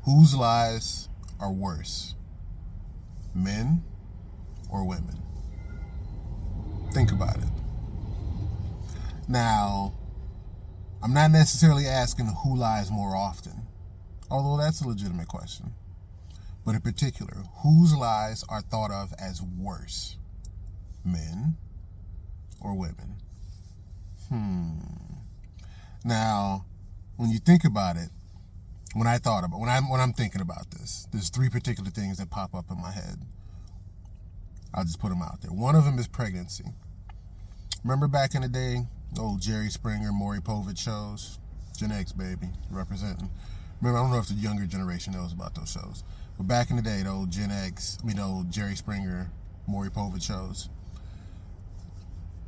Whose lies are worse, men or women? Think about it. Now, I'm not necessarily asking who lies more often, although that's a legitimate question. But in particular, whose lies are thought of as worse, men or women? Now, when you think about it, when I'm thinking about this, there's three particular things that pop up in my head. I'll just put them out there. One of them is pregnancy. Remember back in the day, the old Jerry Springer, Maury Povich shows? Gen X, baby, representing. Remember, I don't know if the younger generation knows about those shows, but back in the day, the old the old Jerry Springer, Maury Povich shows,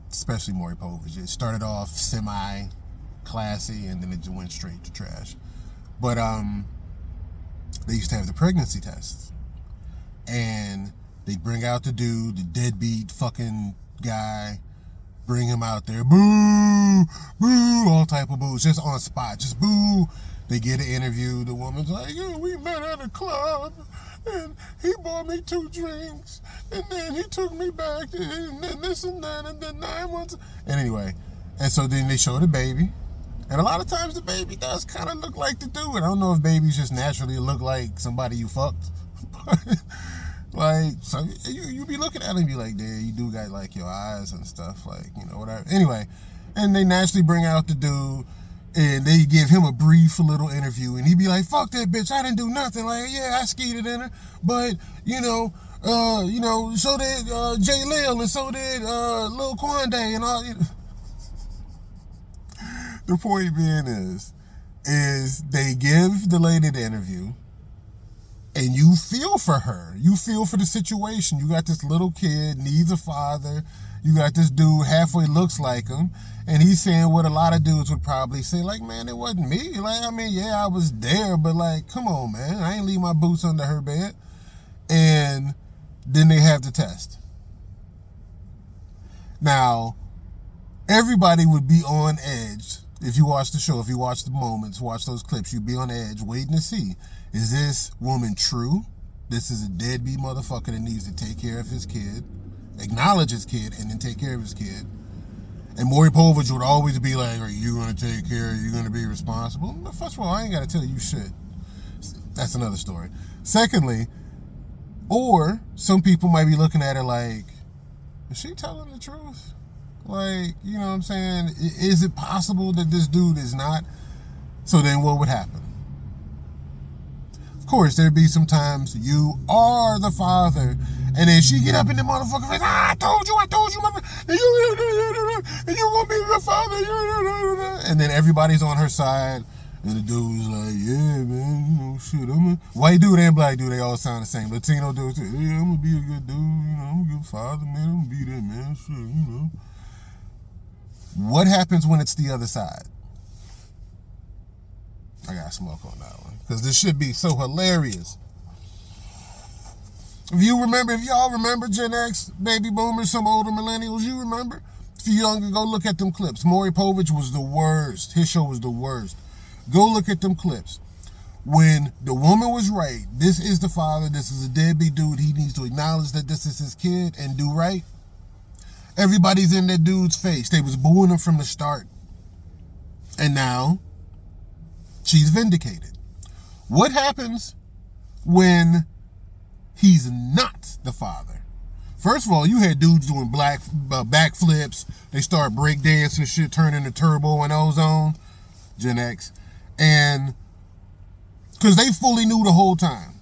especially Maury Povich, it started off semi-classy, and then it just went straight to trash. But they used to have the pregnancy tests, and they bring out the dude, the deadbeat fucking guy, bring him out there, boo, boo, all type of boo, just on spot, just boo. They get an interview. The woman's like, yeah, we met at a club, and he bought me 2 drinks, and then he took me back, and then this and that, and then 9 months. And anyway, and so then they show the baby. And a lot of times the baby does kind of look like the dude. I don't know if babies just naturally look like somebody you fucked. Like, so you be looking at him and be like, damn, you do got like your eyes and stuff, like, you know, whatever. Anyway, and they naturally bring out the dude, and they give him a brief little interview, and he be like, fuck that bitch, I didn't do nothing. Like, yeah, I skeeted in her, but, so did Jay Lil, and so did Lil Quande, and all. The point being is they give the lady the interview, and you feel for her. You feel for the situation. You got this little kid, needs a father. You got this dude halfway looks like him, and he's saying what a lot of dudes would probably say, like, man, it wasn't me. Like, I mean, yeah, I was there, but like, come on, man. I ain't leave my boots under her bed. And then they have the test. Now, everybody would be on edge. If you watch the show, if you watch the moments, watch those clips, you'd be on edge waiting to see, is this woman true? This is a deadbeat motherfucker that needs to take care of his kid, acknowledge his kid, and then take care of his kid. And Maury Povich would always be like, are you going to take care? Are you going to be responsible? But first of all, I ain't got to tell you shit. That's another story. Secondly, or some people might be looking at it like, is she telling the truth? Like, you know what I'm saying? Is it possible that this dude is not? So then what would happen? Of course, there'd be some times you are the father, and then she get up in the motherfucker face, I told you, mother, and you gonna be the father, and then everybody's on her side, and the dude's like, yeah, man, you know, shit, I'm a white dude and black dude, they all sound the same. Latino dude too, yeah, I'm gonna be a good dude, you know, I'm a good father, man, I'm gonna be that man, shit, you know. What happens when it's the other side? I got smoke on that one, because this should be so hilarious. If y'all remember Gen X, baby boomers, some older millennials, you remember? If you're younger, go look at them clips. Maury Povich was the worst. His show was the worst. Go look at them clips. When the woman was right, this is the father, this is a deadbeat dude, he needs to acknowledge that this is his kid and do right. Everybody's in that dude's face. They was booing him from the start. And now, she's vindicated. What happens when he's not the father? First of all, you had dudes doing backflips. They start breakdancing shit, turning to Turbo and Ozone, Gen X. And because they fully knew the whole time.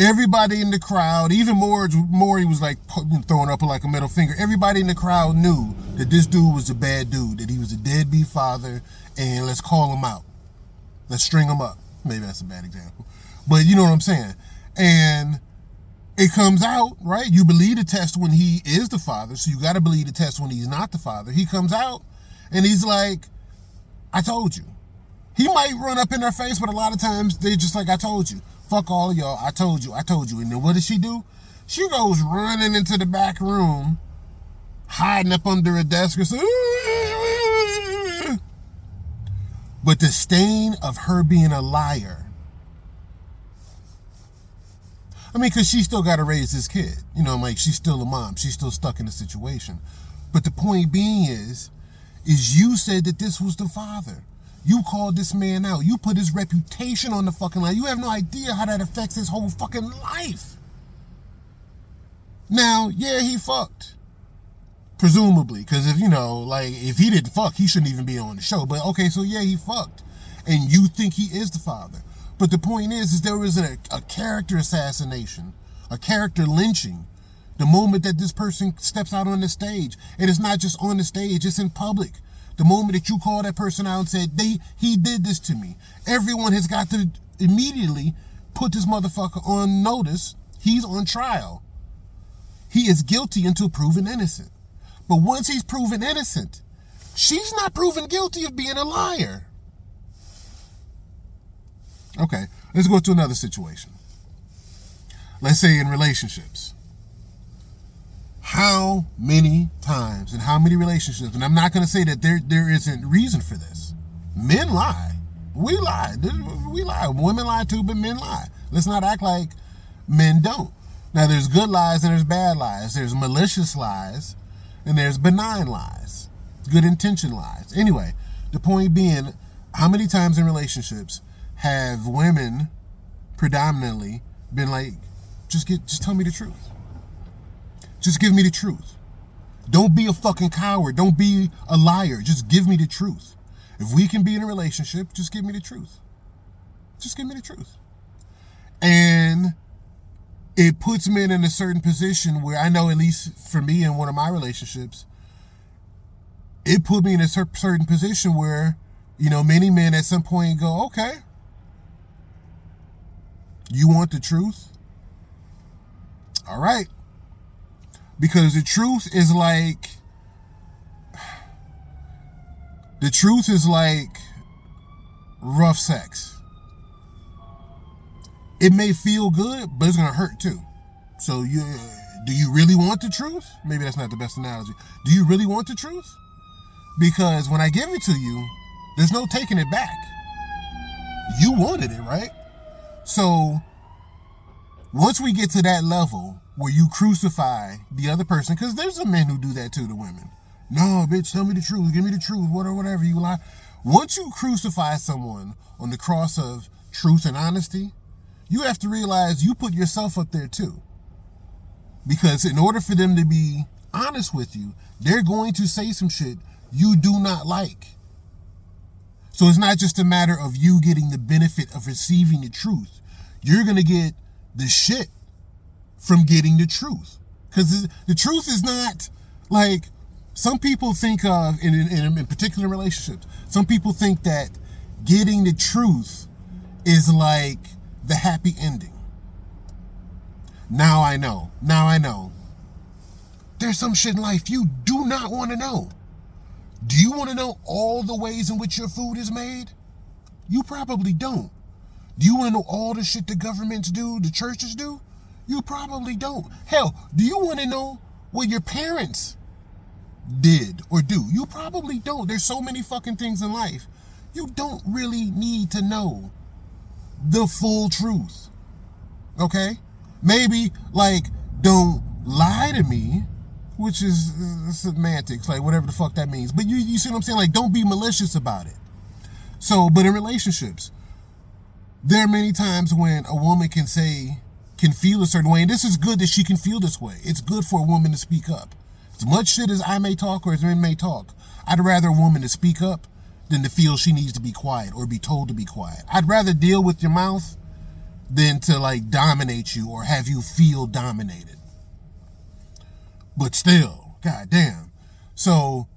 Everybody in the crowd, even Maury was like throwing up like a middle finger. Everybody in the crowd knew that this dude was a bad dude, that he was a deadbeat father, and let's call him out. Let's string him up. Maybe that's a bad example. But you know what I'm saying. And it comes out, right? You believe the test when he is the father, so you got to believe the test when he's not the father. He comes out, and he's like, I told you. He might run up in their face, but a lot of times they just like, I told you. Fuck all of y'all, I told you. And then what does she do? She goes running into the back room, hiding up under a desk or something. But the stain of her being a liar I mean, because she still got to raise this kid. You know, like, she's still a mom. She's still stuck in the situation. But the point being is you said that this was the father. You called this man out. You put his reputation on the fucking line. You have no idea how that affects his whole fucking life. Now, yeah, he fucked. Presumably. Because if, you know, like, if he didn't fuck, he shouldn't even be on the show. But, okay, so yeah, he fucked. And you think he is the father. But the point is there was a character assassination, a character lynching, the moment that this person steps out on the stage. And it's not just on the stage, it's in public. The moment that you call that person out and said, he did this to me, everyone has got to immediately put this motherfucker on notice. He's on trial. He is guilty until proven innocent. But once he's proven innocent, she's not proven guilty of being a liar. Okay, let's go to another situation. Let's say in relationships. How many times and how many relationships, and I'm not going to say that there isn't reason for this. Men lie. We lie. We lie. Women lie too, but men lie. Let's not act like men don't. Now, there's good lies and there's bad lies. There's malicious lies and there's benign lies. Good intention lies. Anyway, the point being, how many times in relationships have women predominantly been like, just tell me the truth. Just give me the truth. Don't be a fucking coward. Don't be a liar. Just give me the truth. If we can be in a relationship, just give me the truth. Just give me the truth. And it puts men in a certain position where, I know, at least for me in one of my relationships, it put me in a certain position where, you know, many men at some point go, okay, you want the truth? All right. Because the truth is like rough sex. It may feel good, but it's going to hurt too. So do you really want the truth? Maybe that's not the best analogy. Do you really want the truth? Because when I give it to you, there's no taking it back. You wanted it, right? So once we get to that level where you crucify the other person, because there's some men who do that too to women. No, bitch, tell me the truth. Give me the truth. Whatever you lie. Once you crucify someone on the cross of truth and honesty, you have to realize you put yourself up there too. Because in order for them to be honest with you, they're going to say some shit you do not like. So it's not just a matter of you getting the benefit of receiving the truth. You're going to get the shit from getting the truth. Because the truth is not like some people think of, in particular relationships, some people think that getting the truth is like the happy ending. Now I know. There's some shit in life you do not want to know. Do you want to know all the ways in which your food is made? You probably don't. Do you want to know all the shit the governments do, the churches do? You probably don't. Hell, do you want to know what your parents did or do? You probably don't. There's so many fucking things in life. You don't really need to know the full truth. Okay? Maybe, like, don't lie to me, which is semantics, like whatever the fuck that means. But you see what I'm saying? Like, don't be malicious about it. So, but in relationships, there are many times when a woman can feel a certain way, and this is good that she can feel this way. It's good for a woman to speak up. As much shit as I may talk or as men may talk, I'd rather a woman to speak up than to feel she needs to be quiet or be told to be quiet. I'd rather deal with your mouth than to like dominate you or have you feel dominated. But still, goddamn. So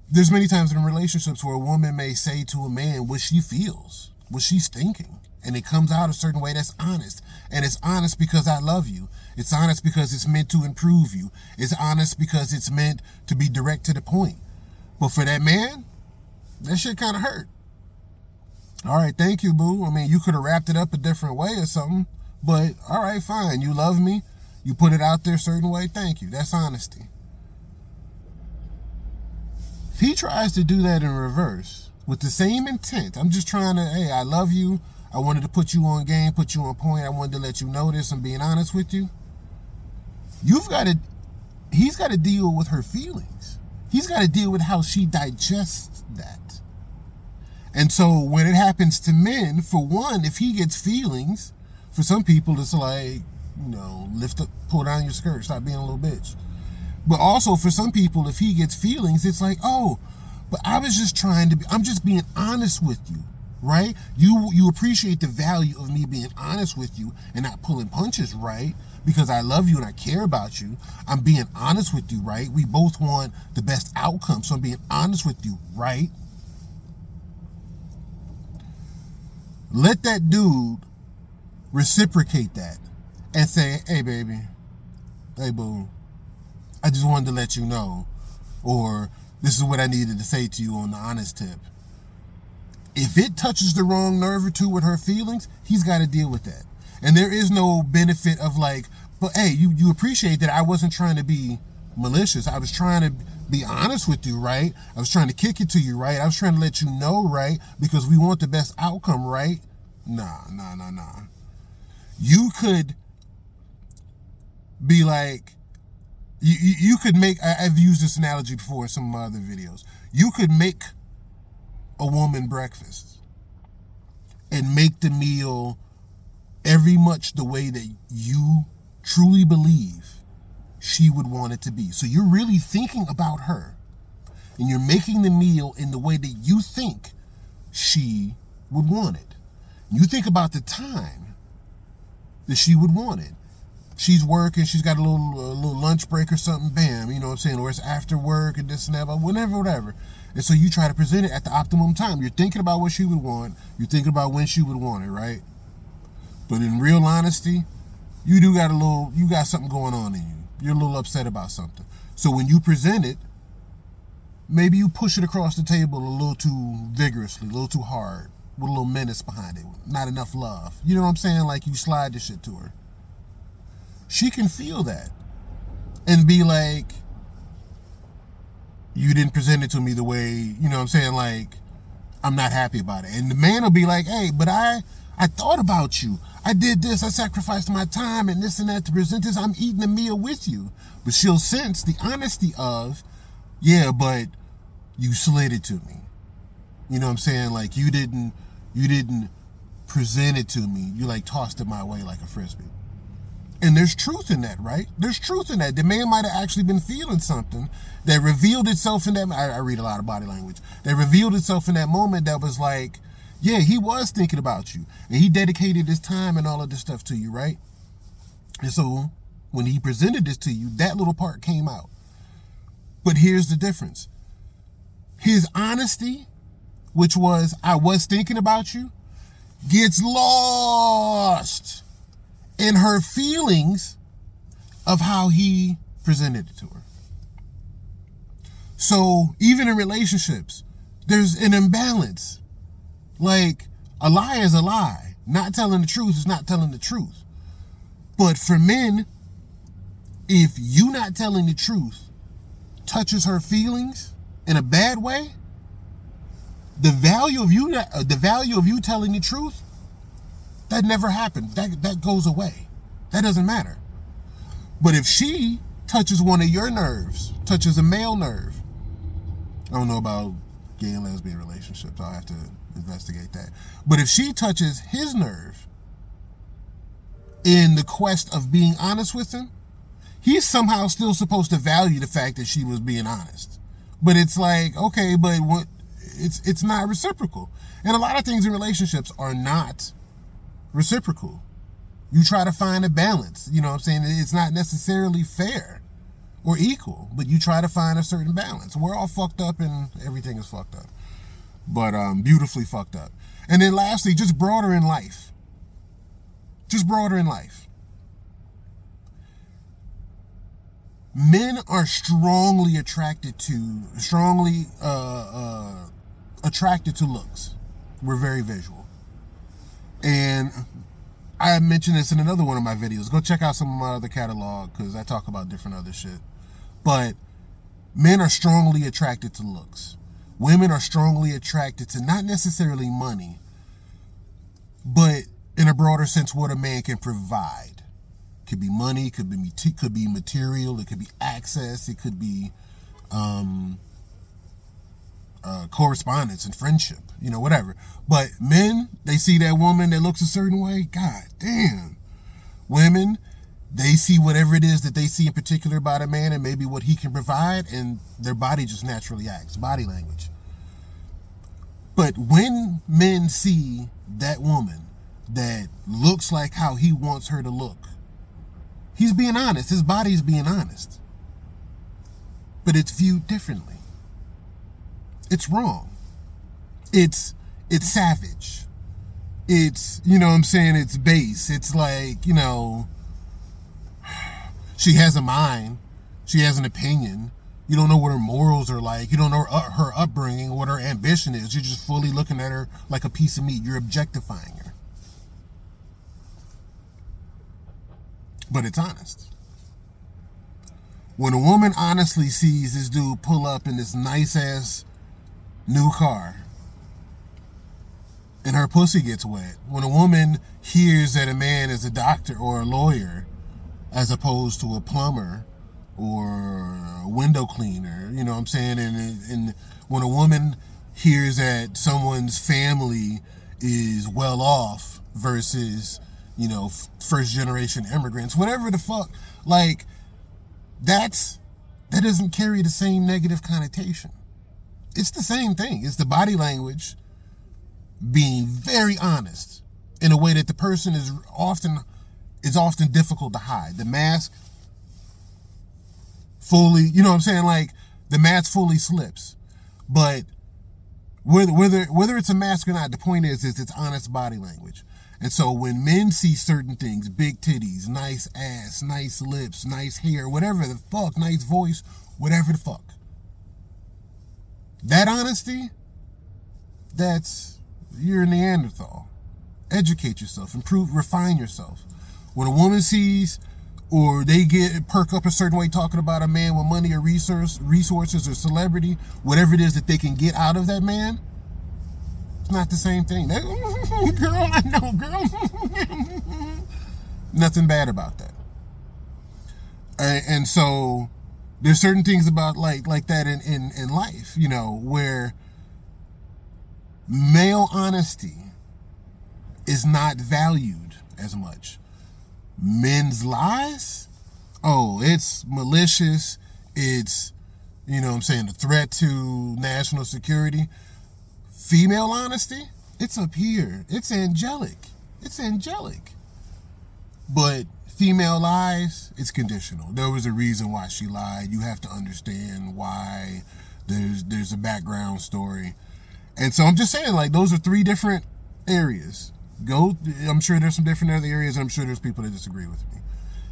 there's many times in relationships where a woman may say to a man what she feels, what she's thinking. And it comes out a certain way that's honest. And it's honest because I love you. It's honest because it's meant to improve you. It's honest because it's meant to be direct to the point. But for that man, that shit kind of hurt. All right, thank you, boo. I mean, you could have wrapped it up a different way or something. But all right, fine. You love me. You put it out there a certain way. Thank you. That's honesty. If he tries to do that in reverse with the same intent, I'm just trying to, hey, I love you. I wanted to put you on game, put you on point. I wanted to let you know this. I'm being honest with you. He's got to deal with her feelings. He's got to deal with how she digests that. And so when it happens to men, for one, if he gets feelings, for some people it's like, lift up, pull down your skirt, stop being a little bitch. But also for some people, if he gets feelings, it's like, oh, but I was just I'm just being honest with you, right? You appreciate the value of me being honest with you and not pulling punches, right? Because I love you and I care about you. I'm being honest with you, right? We both want the best outcome, so I'm being honest with you, right? Let that dude reciprocate that and say, hey, baby, hey, boo, I just wanted to let you know, or this is what I needed to say to you on the honest tip. If it touches the wrong nerve or two with her feelings, he's got to deal with that. And there is no benefit of like, but hey, you appreciate that I wasn't trying to be malicious. I was trying to be honest with you, right? I was trying to kick it to you, right? I was trying to let you know, right? Because we want the best outcome, right? Nah. You could be like, you could make, I've used this analogy before in some of my other videos. You could make a woman breakfast and make the meal every much the way that you truly believe she would want it to be. So you're really thinking about her and you're making the meal in the way that you think she would want it. You think about the time that she would want it. She's working, she's got a little lunch break or something, bam, you know what I'm saying? Or it's after work and this and that, whatever. And so you try to present it at the optimum time. You're thinking about what she would want. You're thinking about when she would want it, right? But in real honesty, you got something going on in you. You're a little upset about something. So when you present it, maybe you push it across the table a little too vigorously, a little too hard, with a little menace behind it. Not enough love. You know what I'm saying? Like you slide this shit to her. She can feel that and be like, you didn't present it to me the way, you know what I'm saying? Like, I'm not happy about it. And the man will be like, hey, but I thought about you. I did this. I sacrificed my time and this and that to present this. I'm eating a meal with you. But she'll sense the honesty of, yeah, but you slid it to me. You know what I'm saying? Like you didn't present it to me. You like tossed it my way like a Frisbee. And there's truth in that, right? There's truth in that. The man might have actually been feeling something that revealed itself in that. I read a lot of body language. That revealed itself in that moment that was like, yeah, he was thinking about you. And he dedicated his time and all of this stuff to you, right? And so when he presented this to you, that little part came out. But here's the difference. His honesty, which was, I was thinking about you, gets lost in her feelings of how he presented it to her. So even in relationships, there's an imbalance. Like, a lie is a lie. Not telling the truth is not telling the truth. But for men, if you not telling the truth touches her feelings in a bad way, the value of you telling the truth, that never happened. That goes away. That doesn't matter. But if she touches one of your nerves, touches a male nerve, I don't know about gay and lesbian relationships. I'll have to investigate that. But if she touches his nerve in the quest of being honest with him, he's somehow still supposed to value the fact that she was being honest. But it's like, okay, but what? It's not reciprocal. And a lot of things in relationships are not reciprocal. You try to find a balance. You know what I'm saying? It's not necessarily fair or equal, but you try to find a certain balance. We're all fucked up and everything is fucked up. But beautifully fucked up. And then lastly, just broader in life. Just broader in life. Men are strongly attracted to looks. We're very visual. And I mentioned this in another one of my videos. Go check out some of my other catalog because I talk about different other shit. But men are strongly attracted to looks. Women are strongly attracted to not necessarily money, But in a broader sense, what a man can provide. Could be money, could be material, it could be access, it could be correspondence and friendship, whatever. But men, they see that woman that looks a certain way, god damn. Women, they see whatever it is that they see in particular about a man and maybe what he can provide, and their body just naturally acts, body language. But when men see that woman that looks like how he wants her to look, he's being honest. His body's being honest. But it's viewed differently. It's wrong. It's savage. It's, it's base. It's like, she has a mind. She has an opinion. You don't know what her morals are like. You don't know her upbringing, what her ambition is. You're just fully looking at her like a piece of meat. You're objectifying her. But it's honest. When a woman honestly sees this dude pull up in this nice-ass new car and her pussy gets wet, when a woman hears that a man is a doctor or a lawyer as opposed to a plumber or a window cleaner, you know what I'm saying? And when a woman hears that someone's family is well off versus, first generation immigrants, whatever the fuck, like, that doesn't carry the same negative connotation. It's the same thing. It's the body language being very honest in a way that the person is often difficult to hide. The mask fully, like the mask fully slips. But whether it's a mask or not, the point is it's honest body language. And so when men see certain things, big titties, nice ass, nice lips, nice hair, whatever the fuck, nice voice, whatever the fuck, that honesty, you're a Neanderthal. Educate yourself, improve, refine yourself. When a woman sees or they perk up a certain way talking about a man with money or resources or celebrity, whatever it is that they can get out of that man, it's not the same thing. Girl, I know, girl. Nothing bad about that. And so there's certain things about like that in life, where male honesty is not valued as much. Men's lies, it's malicious. It's, a threat to national security. Female honesty, it's up here. It's angelic. But female lies, it's conditional. There was a reason why she lied. You have to understand why. There's a background story. And so I'm just saying, like, those are three different areas. I'm sure there's some different other areas. I'm sure there's people that disagree with me.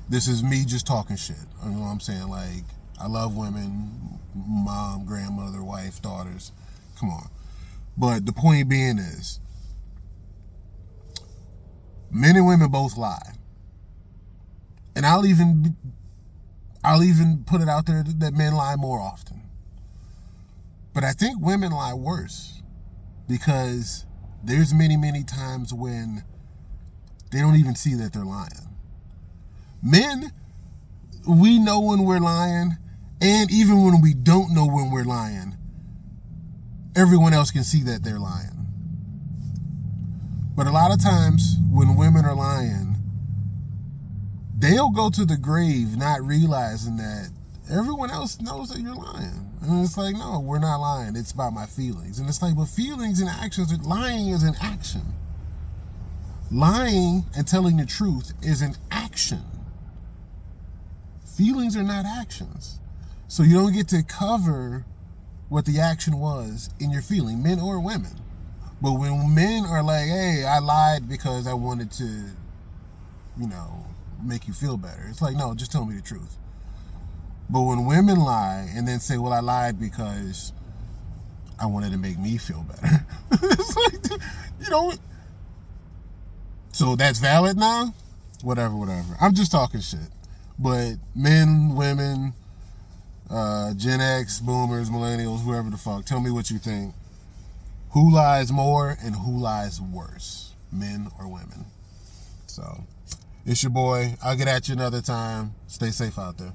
This is me just talking shit. You know what I'm saying? Like, I love women, mom, grandmother, wife, daughters. Come on. But the point being is, men and women both lie. And I'll even put it out there that men lie more often. But I think women lie worse, because there's many, many times when they don't even see that they're lying. Men, we know when we're lying, and even when we don't know when we're lying, everyone else can see that they're lying. But a lot of times when women are lying, they'll go to the grave not realizing that everyone else knows that you're lying. And it's like, no, we're not lying. It's about my feelings. And it's like, but feelings and actions, lying is an action. Lying and telling the truth is an action. Feelings are not actions. So you don't get to cover what the action was in your feeling, men or women. But when men are like, hey, I lied because I wanted to, make you feel better. It's like, no, just tell me the truth. But when women lie and then say, well, I lied because I wanted to make me feel better. It's like, so that's valid now? Whatever. I'm just talking shit. But men, women, Gen X, boomers, millennials, whoever the fuck, tell me what you think. Who lies more and who lies worse? men or women. So, it's your boy. I'll get at you another time. Stay safe out there.